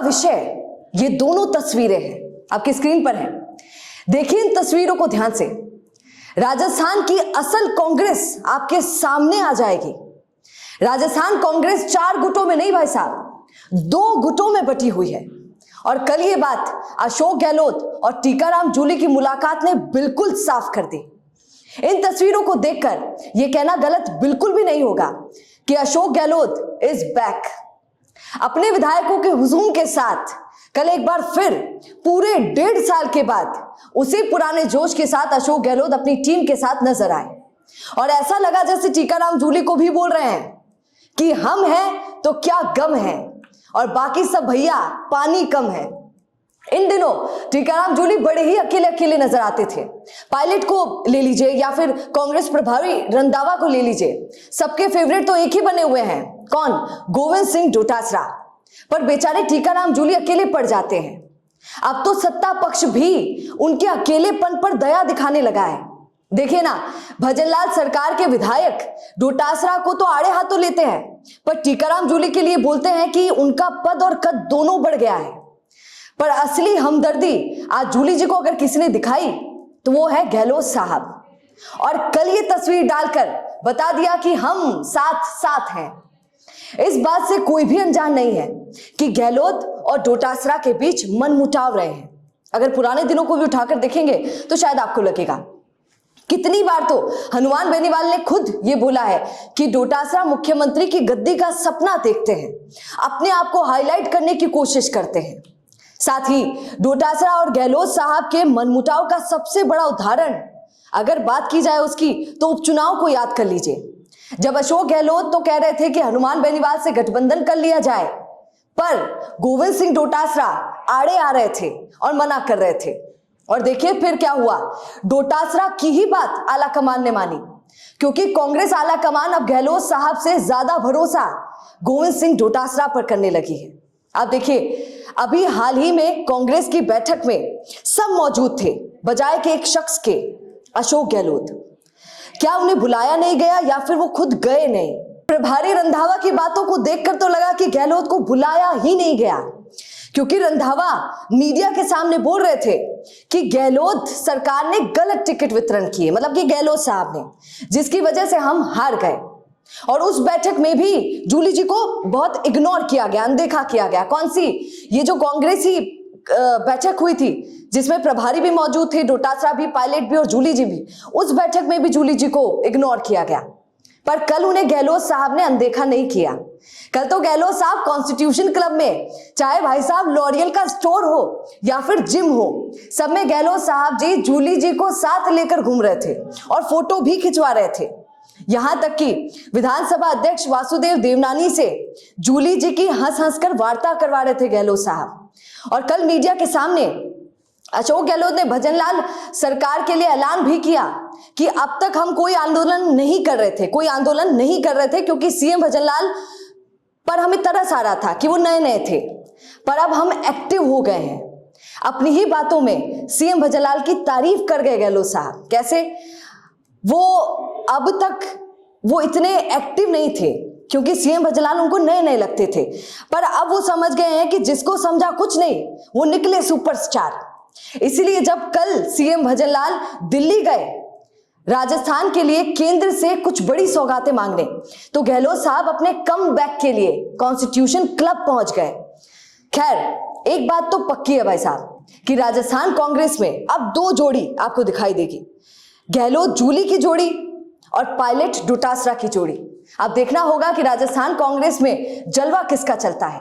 विषय ये दोनों तस्वीरें हैं, आपकी स्क्रीन पर हैं। देखिए इन तस्वीरों को ध्यान से। राजस्थान की असल कांग्रेस आपके सामने आ जाएगी। राजस्थान कांग्रेस 4 गुटों में नहीं भाई साहब, 2 गुटों में बटी हुई है। और कल ये बात अशोक गहलोत और टीकाराम जूली की मुलाकात ने बिल्कुल साफ कर दी। इन तस्वीरों को देखकर यह कहना गलत बिल्कुल भी नहीं होगा कि अशोक गहलोत इज बैक। अपने विधायकों के हुजूम के साथ कल एक बार फिर पूरे 1.5 साल के बाद उसी पुराने जोश के साथ अशोक गहलोत अपनी टीम के साथ नजर आए। और ऐसा लगा जैसे टीकाराम जूली को भी बोल रहे हैं कि हम हैं तो क्या गम है और बाकी सब भैया पानी कम है। इन दिनों टीकाराम जूली बड़े ही अकेले अकेले नजर आते थे। पायलट को ले लीजिए या फिर कांग्रेस प्रभारी रंधावा को ले लीजिए, सबके फेवरेट तो एक ही बने हुए हैं, कौन? गोविंद सिंह डोटासरा। पर बेचारे टीकाराम जूली अकेले पड़ जाते हैं। अब तो सत्ता पक्ष भी उनके अकेलेपन पर दया दिखाने लगा है। देखिए ना, भजनलाल सरकार के विधायक डोटासरा को तो आड़े हाथों लेते हैं, पर टीकाराम जूली के लिए बोलते हैं कि उनका पद और कद दोनों बढ़ गया है। पर असली हमदर्दी आज जूली जी को अगर किसी ने दिखाई तो वो है गहलोत साहब। और कल ये तस्वीर डालकर बता दिया कि हम साथ साथ हैं। इस बात से कोई भी अनजान नहीं है कि गहलोत और डोटासरा के बीच मनमुटाव रहे हैं। अगर पुराने दिनों को भी उठाकर देखेंगे तो शायद आपको लगेगा। कितनी बार तो हनुमान बेनीवाल ने खुद ये बोला है कि डोटासरा मुख्यमंत्री की गद्दी का सपना देखते हैं, अपने आप को हाईलाइट करने की कोशिश करते हैं। साथ ही डोटासरा और गहलोत साहब के मनमुटाव का सबसे बड़ा उदाहरण अगर बात की जाए उसकी तो उपचुनाव को याद कर लीजिए। जब अशोक गहलोत तो कह रहे थे कि हनुमान बेनीवाल से गठबंधन कर लिया जाए, पर गोविंद सिंह डोटासरा आड़े आ रहे थे और मना कर रहे थे। और देखिए फिर क्या हुआ, डोटासरा की ही बात आला कमान ने मानी, क्योंकि कांग्रेस आला कमान अब गहलोत साहब से ज्यादा भरोसा गोविंद सिंह डोटासरा पर करने लगी है। आप देखिए, अभी हाल ही में कांग्रेस की बैठक में सब मौजूद थे बजाय के एक शख्स के, अशोक गहलोत। क्या उन्हें बुलाया नहीं गया या फिर वो खुद गए नहीं? प्रभारी रंधावा की बातों को देखकर तो लगा कि गहलोत को बुलाया ही नहीं गया, क्योंकि रंधावा मीडिया के सामने बोल रहे थे कि गहलोत सरकार ने गलत टिकट वितरण किए, मतलब कि गहलोत साहब ने, जिसकी वजह से हम हार गए। और उस बैठक में भी जूली जी को बहुत इग्नोर किया गया, अनदेखा किया गया। कौन सी? ये जो कांग्रेसी बैठक हुई थी जिसमें प्रभारी भी मौजूद थे, डोटासरा भी, पायलट भी और जूली जी भी। उस बैठक में भी जूली जी को इग्नोर किया गया। पर कल उन्हें गहलोत साहब ने अनदेखा नहीं किया। कल तो गहलोत साहब कॉन्स्टिट्यूशन क्लब में, चाहे भाई साहब लॉरियल का स्टोर हो या फिर जिम हो, सब में गहलोत साहब जी जूली जी को साथ लेकर घूम रहे थे और फोटो भी खिंचवा रहे थे। यहां तक कि विधानसभा अध्यक्ष वासुदेव देवनानी से जूली जी की हंस हंस कर वार्ता करवा रहे थे गहलोत साहब। और कल मीडिया के सामने अशोक गहलोत ने भजनलाल सरकार के लिए ऐलान भी किया कि अब तक हम कोई आंदोलन नहीं कर रहे थे, क्योंकि सीएम भजनलाल पर हमें तरस आ रहा था कि वो नए नए थे। पर अब हम एक्टिव हो गए हैं। अपनी ही बातों में सीएम भजनलाल की तारीफ कर गए गहलोत साहब। कैसे? वो अब तक वो इतने एक्टिव नहीं थे क्योंकि सीएम भजनलाल उनको नए नए लगते थे, पर अब वो समझ गए हैं कि जिसको समझा कुछ नहीं वो निकले सुपरस्टार। इसीलिए जब कल सीएम भजनलाल दिल्ली गए राजस्थान के लिए केंद्र से कुछ बड़ी सौगातें मांगने, तो गहलोत साहब अपने कम बैक के लिए कॉन्स्टिट्यूशन क्लब पहुंच गए। खैर, एक बात तो पक्की है भाई साहब कि राजस्थान कांग्रेस में अब 2 जोड़ी आपको दिखाई देगी, गहलोत जूली की जोड़ी और पायलट डोटासरा की जोड़ी। अब देखना होगा कि राजस्थान कांग्रेस में जलवा किसका चलता है।